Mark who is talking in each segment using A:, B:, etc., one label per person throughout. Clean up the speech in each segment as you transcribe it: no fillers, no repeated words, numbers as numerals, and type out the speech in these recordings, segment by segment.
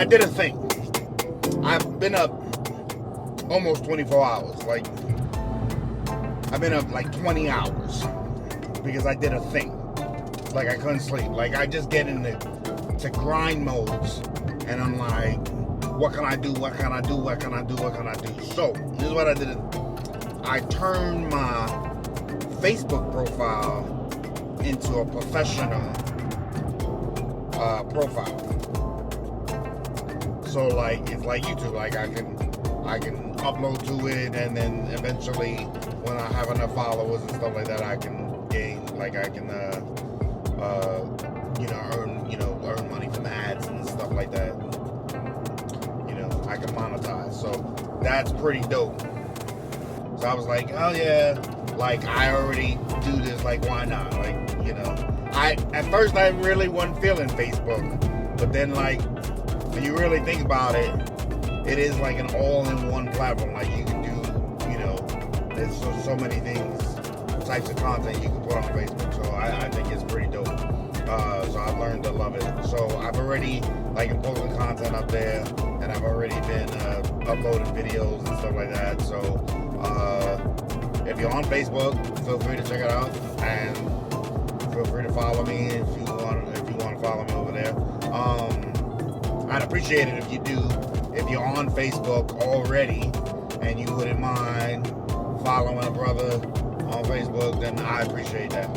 A: did a thing. I've been up almost 24 hours. Like, I've been up like 20 hours because I did a thing. Like, I couldn't sleep. Like, I just get into grind modes, and I'm like, what can I do? What can I do? What can I do? What can I do? So, this is what I did. I turned my Facebook profile into a professional profile. So, like, it's like YouTube. Like, I can upload to it, and then eventually, when I have enough followers and stuff like that, I can gain, like, I can earn money from ads and stuff like that. I can monetize. So that's pretty dope. So I was like, oh yeah, like, I already do this, like, why not? Like, at first I really wasn't feeling Facebook, but then, like, when you really think about it, it is like an all-in-one platform. Like, you can do, there's so many things, types of content you can put on Facebook. So I think it's pretty dope. So I've learned to love it. So I've already, like, I'm posting content up there, and I've already been uploading videos and stuff like that. So if you're on Facebook, feel free to check it out, and feel free to follow me if you want to follow me over there. I'd appreciate it if you do. If you're on Facebook already and you wouldn't mind following a brother on Facebook, then I appreciate that.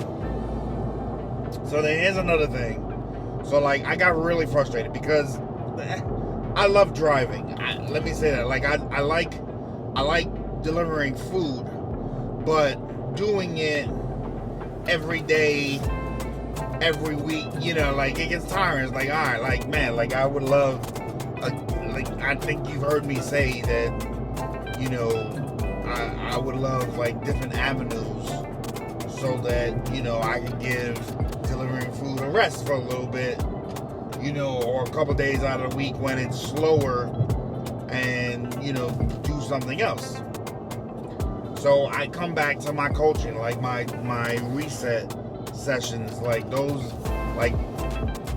A: So then here's another thing. So, like, I got really frustrated because I love driving. Let me say that. Like, I like delivering food, but doing it every day, every week, like, it gets tiring. It's like, all right, like, man, like, I would love, like, I think you've heard me say that, I would love, like, different avenues so that, I can give delivering food a rest for a little bit, or a couple days out of the week when it's slower, and, do something else. So I come back to my coaching, like my reset sessions, like those, like,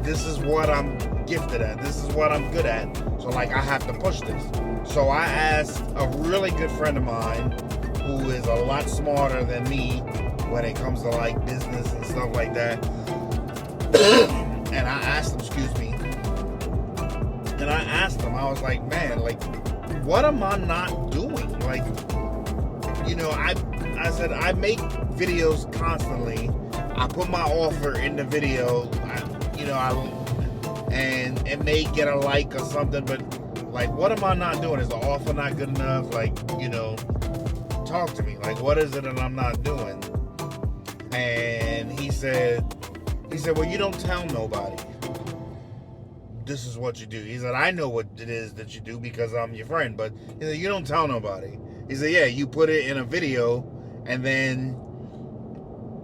A: this is what I'm gifted at. This is what I'm good at. So, like, I have to push this. So I asked a really good friend of mine who is a lot smarter than me when it comes to, like, business and stuff like that. And I asked him, I was like, man, like, what am I not doing? Like, I said, I make videos constantly. I put my offer in the video, and it may get a like or something, but, like, what am I not doing? Is the offer not good enough? Like, talk to me. Like, what is it that I'm not doing? And he said, well, you don't tell nobody. This is what you do. He said, I know what it is that you do because I'm your friend, but he said, you don't tell nobody. He said, yeah, you put it in a video, and then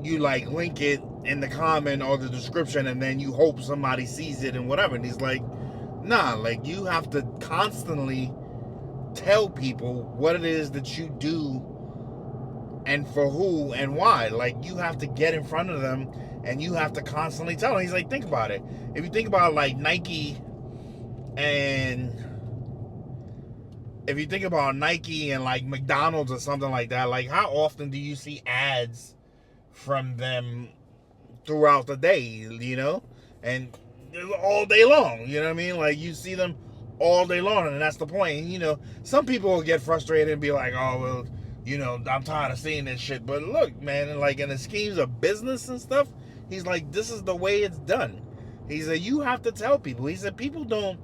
A: you, like, link it in the comment or the description, and then you hope somebody sees it and whatever. And he's like, nah, like, you have to constantly tell people what it is that you do and for who and why. Like, you have to get in front of them, and you have to constantly tell them. He's like, think about it. If you think about, like, Nike and like McDonald's or something like that, like, how often do you see ads from them throughout the day, and all day long, you know what I mean? Like, you see them all day long, and that's the point. And, some people will get frustrated and be like, oh, well, I'm tired of seeing this shit. But look, man, like, in the schemes of business and stuff, he's like, this is the way it's done. He said, you have to tell people. He said, people don't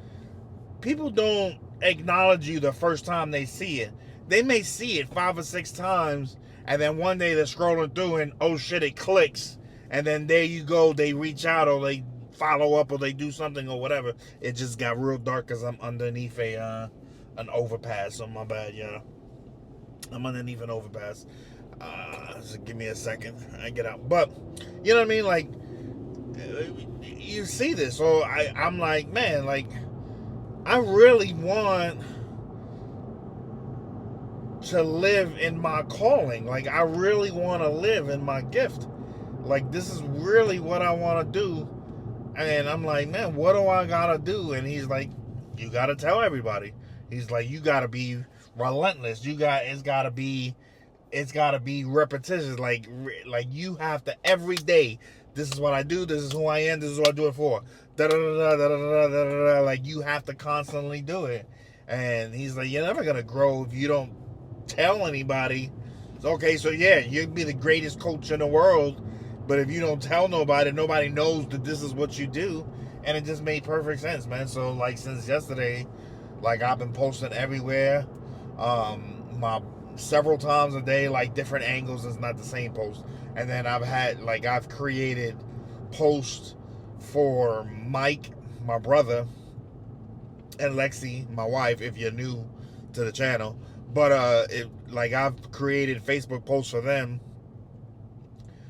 A: acknowledge you the first time they see it. They may see it 5 or 6 times, and then one day they're scrolling through, and oh shit, it clicks, and then there you go, they reach out, or they follow up, or they do something, or whatever. It just got real dark because I'm underneath an overpass. So my bad, yeah. I'm underneath an overpass. So give me a second, I get out. But you know what I mean? Like, you see this, so I'm like, man, like, I really want to live in my calling. Like, I really want to live in my gift. Like, this is really what I want to do. And I'm like, man, what do I gotta do? And he's like, you got to tell everybody. He's like, you got to be relentless. It's got to be repetitious. Like you have to every day. This is what I do. This is who I am. This is what I do it for. Da da da da da da da da. Like you have to constantly do it. And he's like, you're never gonna grow if you don't tell anybody. It's okay, so yeah, you'd be the greatest coach in the world, but if you don't tell nobody, nobody knows that this is what you do. And it just made perfect sense, man. So like since yesterday, like I've been posting everywhere. My several times a day, like different angles is not the same post. And then I've created posts for Mike, my brother, and Lexi, my wife, if you're new to the channel. But I've created Facebook posts for them,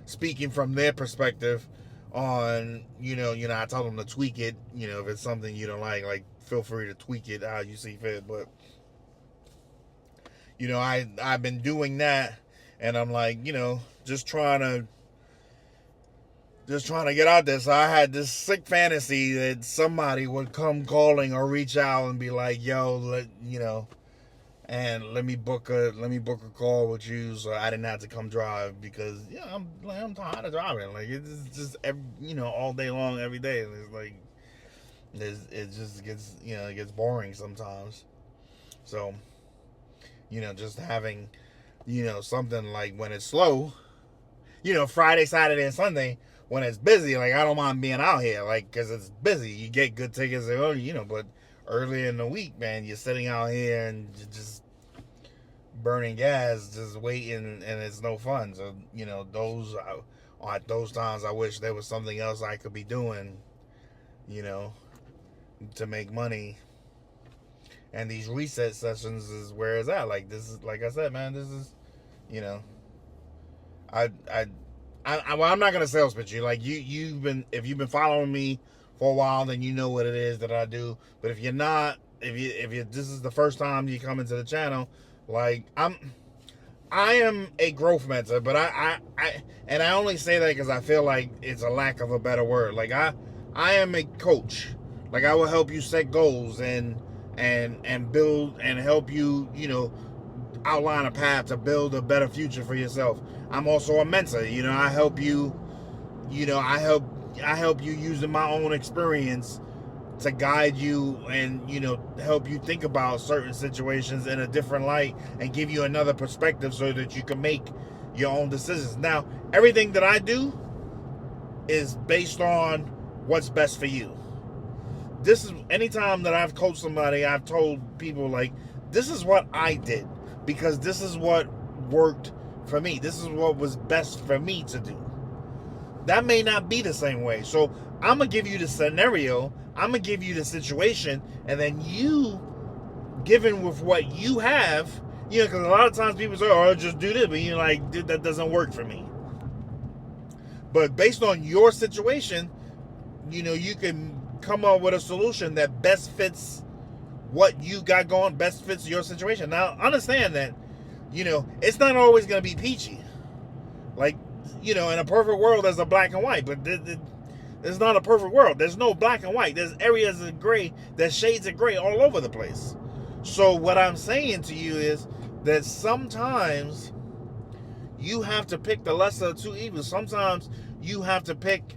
A: speaking from their perspective on, I told them to tweak it. If it's something you don't like feel free to tweak it how you see fit. But I've been doing that, and I'm like, just trying to get out there. So I had this sick fantasy that somebody would come calling or reach out and be like, yo, let me book a call with you, so I didn't have to come drive, because I'm tired of driving. Like it's just all day long, every day, and it's like it just gets it gets boring sometimes. So just having something like when it's slow, Friday, Saturday, and Sunday, when it's busy, like I don't mind being out here, like, because it's busy. You get good tickets early, but early in the week, man, you're sitting out here and you're just burning gas, just waiting, and it's no fun. So at those times, I wish there was something else I could be doing, to make money. And these reset sessions is where it's at. Like this is, like I said, man, this is, well, I'm not gonna sales pitch you. Like if you've been following me for a while, then you know what it is that I do. But if you're not, if you this is the first time you come into the channel, like I am a growth mentor, but I only say that because I feel like it's a lack of a better word. Like I am a coach. Like I will help you set goals and build and help you, outline a path to build a better future for yourself. I'm also a mentor. I help you, I help you using my own experience to guide you and, help you think about certain situations in a different light and give you another perspective so that you can make your own decisions. Now, everything that I do is based on what's best for you. This is, anytime that I've coached somebody, I've told people, like, this is what I did because this is what worked for me. This is what was best for me to do. That may not be the same way. So I'm going to give you the scenario, I'm going to give you the situation, and then you, given with what you have, because a lot of times people say, oh, I'll just do this, but you're like, dude, that doesn't work for me. But based on your situation, you can come up with a solution that best fits what you got going, best fits your situation. Now, understand that, it's not always going to be peachy. Like, in a perfect world, there's a black and white, but there's not a perfect world. There's no black and white. There's areas of gray, there's shades of gray all over the place. So what I'm saying to you is that sometimes you have to pick the lesser of two evils. Sometimes you have to pick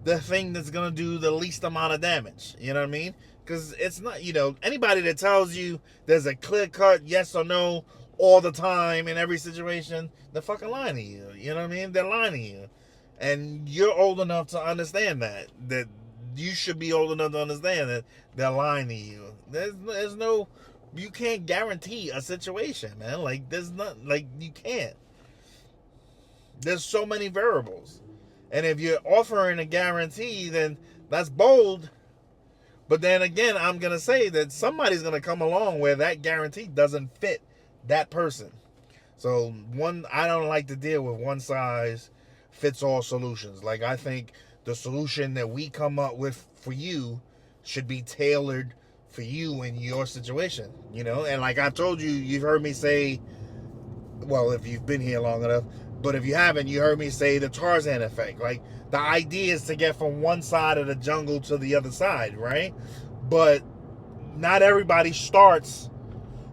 A: the thing that's going to do the least amount of damage. You know what I mean? Because it's not, anybody that tells you there's a clear-cut yes or no all the time in every situation, they're fucking lying to you. You know what I mean? They're lying to you. And you're old enough to understand that you should be old enough to understand that they're lying to you. There's no, you can't guarantee a situation, man. Like, there's not, like, you can't. There's so many variables. And if you're offering a guarantee, then that's bold. But then again, I'm going to say that somebody's going to come along where that guarantee doesn't fit that person. So I don't like to deal with one size fits all solutions. Like, I think the solution that we come up with for you should be tailored for you and your situation, And like I told you, you've heard me say, well, if you've been here long enough, but if you haven't, you heard me say the Tarzan effect. Like, the idea is to get from one side of the jungle to the other side, right? But, not everybody starts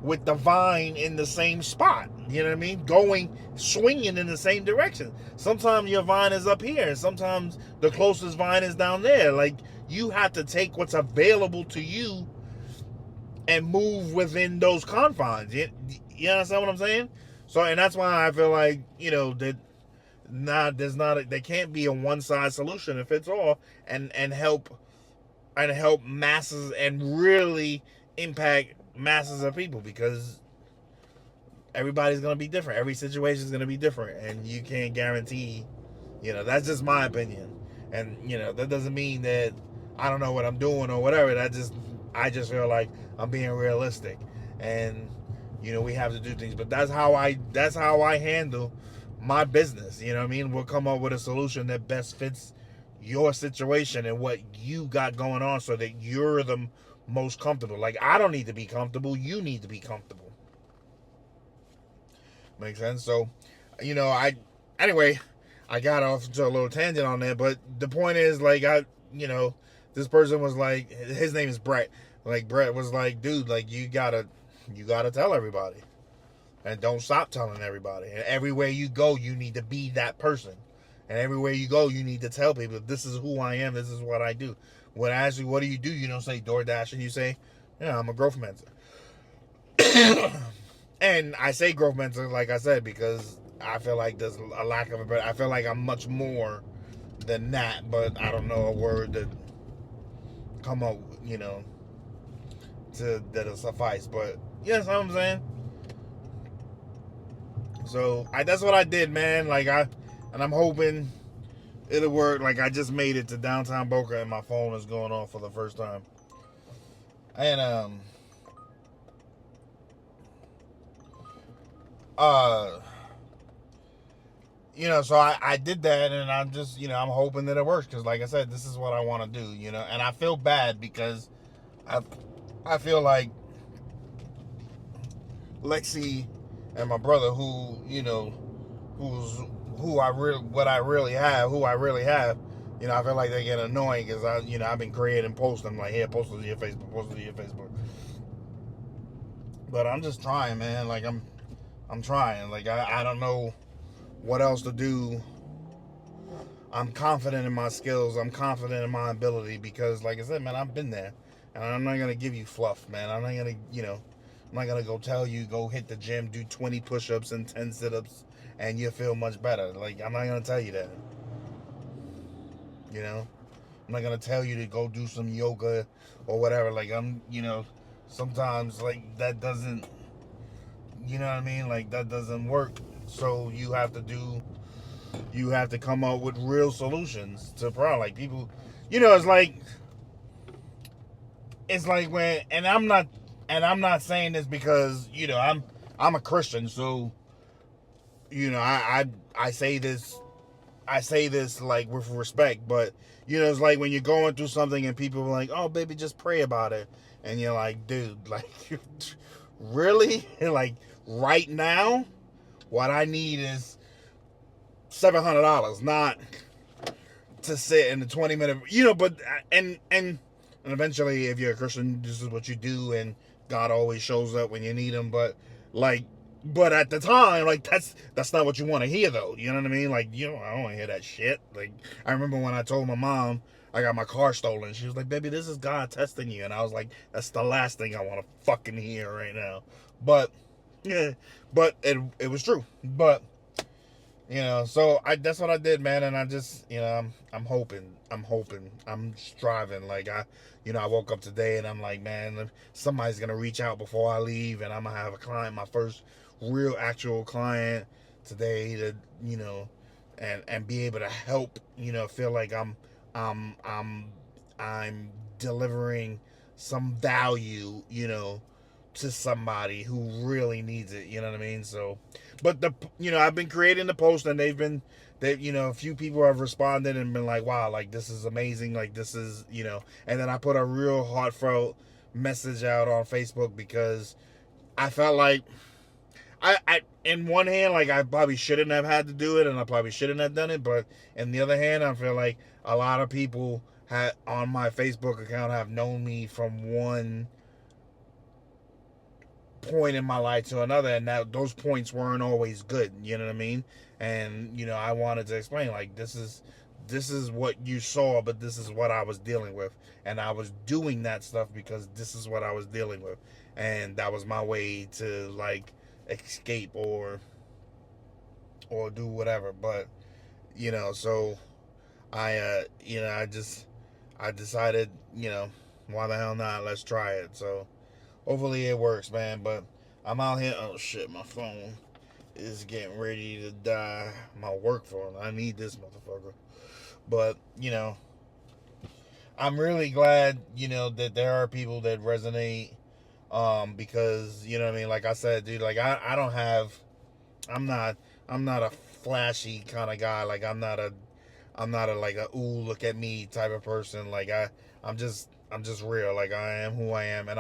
A: with the vine in the same spot. You know what I mean? Swinging in the same direction. Sometimes your vine is up here, and sometimes the closest vine is down there. Like, you have to take what's available to you and move within those confines. You understand what I'm saying? So, and that's why I feel like, that there can't be a one size solution that fits all, and help masses and really impact masses of people, because everybody's gonna be different. Every situation is gonna be different, and you can't guarantee. That's just my opinion, and that doesn't mean that I don't know what I'm doing or whatever. I just feel like I'm being realistic, and we have to do things. But that's how I handle my business. You know what I mean? We'll come up with a solution that best fits your situation and what you got going on, so that you're the most comfortable. Like, I don't need to be comfortable. You need to be comfortable. Make sense? So, anyway, I got off to a little tangent on that, but the point is, like, this person was like, his name is Brett. Like, Brett was like, dude, like, you gotta tell everybody, and don't stop telling everybody. And everywhere you go, you need to be that person. And everywhere you go, you need to tell people, this is who I am, this is what I do. When I ask you, what do? You don't say DoorDash, and you say, yeah, I'm a growth mentor. And I say growth mentor, like I said, because I feel like there's a lack of it, but I feel like I'm much more than that, but I don't know a word that come up, that'll suffice. But yes, what I'm saying. So that's what I did, man. And I'm hoping it'll work. Like, I just made it to downtown Boca, and my phone is going off for the first time. And so I did that, and I'm just, I'm hoping that it works, because, like I said, this is what I want to do, and I feel bad because I feel like Lexi and my brother, who I really have, I feel like they get annoying, because I've been creating posts. I'm like, here, post it to your Facebook. But I'm just trying, man. Like, I'm trying. Like, I don't know what else to do. I'm confident in my skills. I'm confident in my ability, because, like I said, man, I've been there, and I'm not gonna give you fluff, man. I'm not gonna go tell you, go hit the gym, do 20 push-ups and 10 sit-ups, and you'll feel much better. Like, I'm not gonna tell you that. I'm not gonna tell you to go do some yoga or whatever. Like, sometimes, like, that doesn't, what I mean? Like, that doesn't work. So you have to come up with real solutions to problem. Like, people, it's like when, and I'm not saying this because, I'm a Christian, so, I say this, like, with respect, but, it's like when you're going through something and people are like, oh, baby, just pray about it. And you're like, dude, like, really? Like, right now, what I need is $700, not to sit in the 20-minute, but, and eventually, if you're a Christian, this is what you do, and God always shows up when you need him. But, like, at the time, like, that's not what you want to hear, though. You know what I mean? Like, I don't want to hear that shit. Like, I remember when I told my mom I got my car stolen. She was like, baby, this is God testing you. And I was like, that's the last thing I want to fucking hear right now. But, yeah, but it was true. But, so that's what I did, man. And I just, I'm hoping, I'm striving. Like, I woke up today and I'm like, man, somebody's going to reach out before I leave, and I'm going to have a client, my first real actual client today, to, and be able to help, feel like I'm delivering some value, to somebody who really needs it. You know what I mean? So, but I've been creating the post, and a few people have responded and been like, wow, like, this is amazing. Like, this is, and then I put a real heartfelt message out on Facebook, because I felt like I in one hand, like, I probably shouldn't have had to do it, and I probably shouldn't have done it. But in the other hand, I feel like a lot of people on my Facebook account have known me from one point in my life to another, and that those points weren't always good. You know what I mean? And I wanted to explain, like, this is what you saw, but this is what I was dealing with, and I was doing that stuff because this is what I was dealing with, and that was my way to, like, escape or do whatever. But so I decided, why the hell not? Let's try it. So hopefully it works, man. But I'm out here. Oh shit, my phone is getting ready to die. My work phone. I need this motherfucker. But I'm really glad that there are people that resonate. Because what I mean. Like I said, dude. Like I don't have. I'm not. I'm not a flashy kind of guy. Like I'm not a like a ooh look at me type of person. Like I'm just real. Like I am who I am, and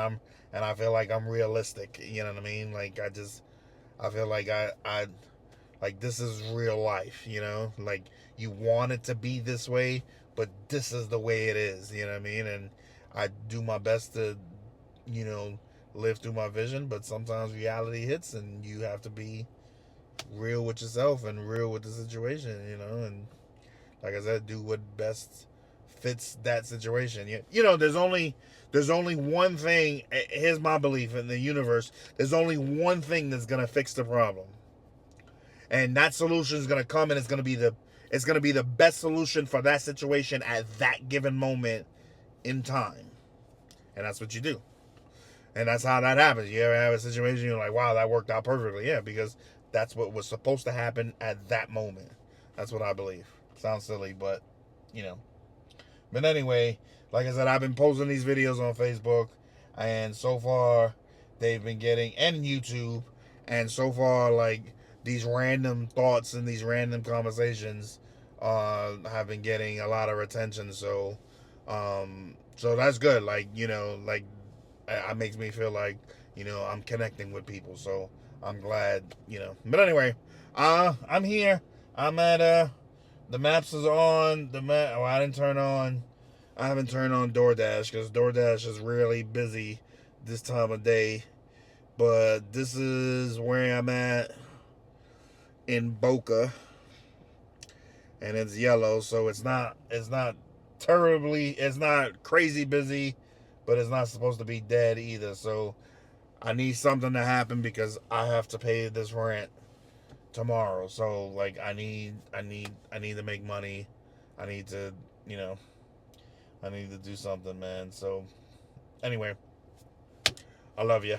A: I feel like I'm realistic. You know what I mean? Like I feel like I like this is real life. Like you want it to be this way, but this is the way it is. You know what I mean? And I do my best to live through my vision, but sometimes reality hits, and you have to be real with yourself and real with the situation. And like I said, do what best fits that situation. There's only one thing. Here's my belief in the universe. There's only one thing that's gonna fix the problem, and that solution is gonna come, and it's gonna be the best solution for that situation at that given moment in time, and that's what you do. And that's how that happens. You ever have a situation you're like, wow, that worked out perfectly? Yeah, because that's what was supposed to happen at that moment. That's what I believe. Sounds silly, but you know. But anyway, like I said, I've been posting these videos on Facebook, and so far they've been getting, and YouTube, and so far, like, these random thoughts and these random conversations have been getting a lot of attention. So that's good. Like, it makes me feel like I'm connecting with people. So I'm glad. But anyway, I'm here. I'm at the maps is on the map. Oh, I haven't turned on DoorDash because DoorDash is really busy this time of day. But this is where I'm at in Boca, and it's yellow, so it's not crazy busy, but it's not supposed to be dead either. So I need something to happen because I have to pay this rent tomorrow. So like I need to make money. I need to I need to do something, man. So anyway, I love you.